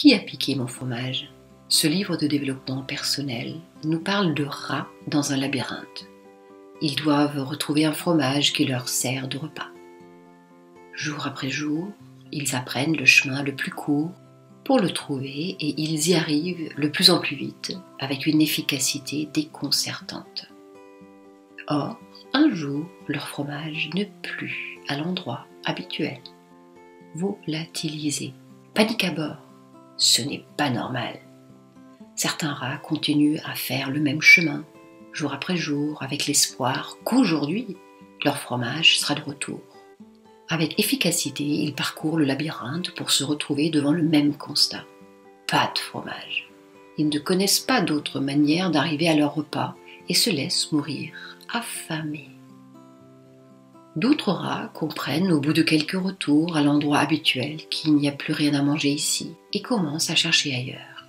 Qui a piqué mon fromage? Ce livre de développement personnel nous parle de rats dans un labyrinthe. Ils doivent retrouver un fromage qui leur sert de repas. Jour après jour, ils apprennent le chemin le plus court pour le trouver et ils y arrivent de plus en plus vite avec une efficacité déconcertante. Or, un jour, leur fromage n'est plus à l'endroit habituel. Volatilisé. Panique à bord. Ce n'est pas normal. Certains rats continuent à faire le même chemin, jour après jour, avec l'espoir qu'aujourd'hui, leur fromage sera de retour. Avec efficacité, ils parcourent le labyrinthe pour se retrouver devant le même constat. Pas de fromage. Ils ne connaissent pas d'autre manière d'arriver à leur repas et se laissent mourir affamés. D'autres rats comprennent au bout de quelques retours à l'endroit habituel qu'il n'y a plus rien à manger ici et commencent à chercher ailleurs,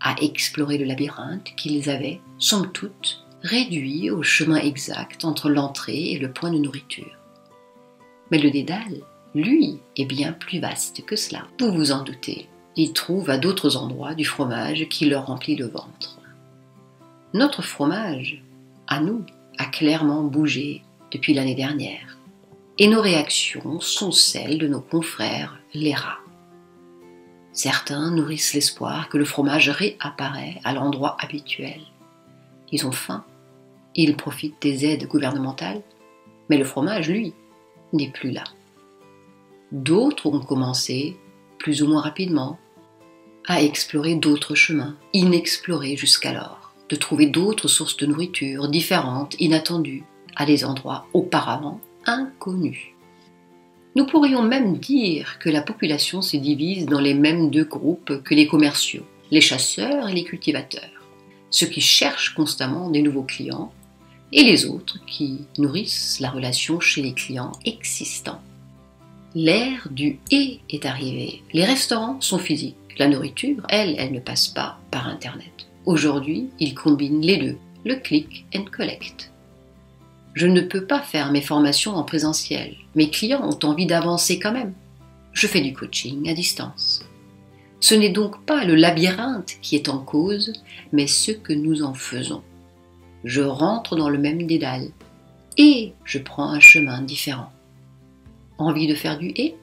à explorer le labyrinthe qu'ils avaient, somme toute, réduit au chemin exact entre l'entrée et le point de nourriture. Mais le dédale, lui, est bien plus vaste que cela. Vous vous en doutez, ils trouvent à d'autres endroits du fromage qui leur remplit le ventre. Notre fromage, à nous, a clairement bougé depuis l'année dernière. Et nos réactions sont celles de nos confrères, les rats. Certains nourrissent l'espoir que le fromage réapparaît à l'endroit habituel. Ils ont faim, ils profitent des aides gouvernementales, mais le fromage, lui, n'est plus là. D'autres ont commencé, plus ou moins rapidement, à explorer d'autres chemins, inexplorés jusqu'alors, de trouver d'autres sources de nourriture différentes, inattendues, à des endroits auparavant inconnus. Nous pourrions même dire que la population se divise dans les mêmes deux groupes que les commerciaux, les chasseurs et les cultivateurs, ceux qui cherchent constamment des nouveaux clients et les autres qui nourrissent la relation chez les clients existants. L'ère du « et » est arrivée. Les restaurants sont physiques. La nourriture, elle ne passe pas par Internet. Aujourd'hui, ils combinent les deux, le click and collect. Je ne peux pas faire mes formations en présentiel. Mes clients ont envie d'avancer quand même. Je fais du coaching à distance. Ce n'est donc pas le labyrinthe qui est en cause, mais ce que nous en faisons. Je rentre dans le même dédale et je prends un chemin différent. Envie de faire du « et » ?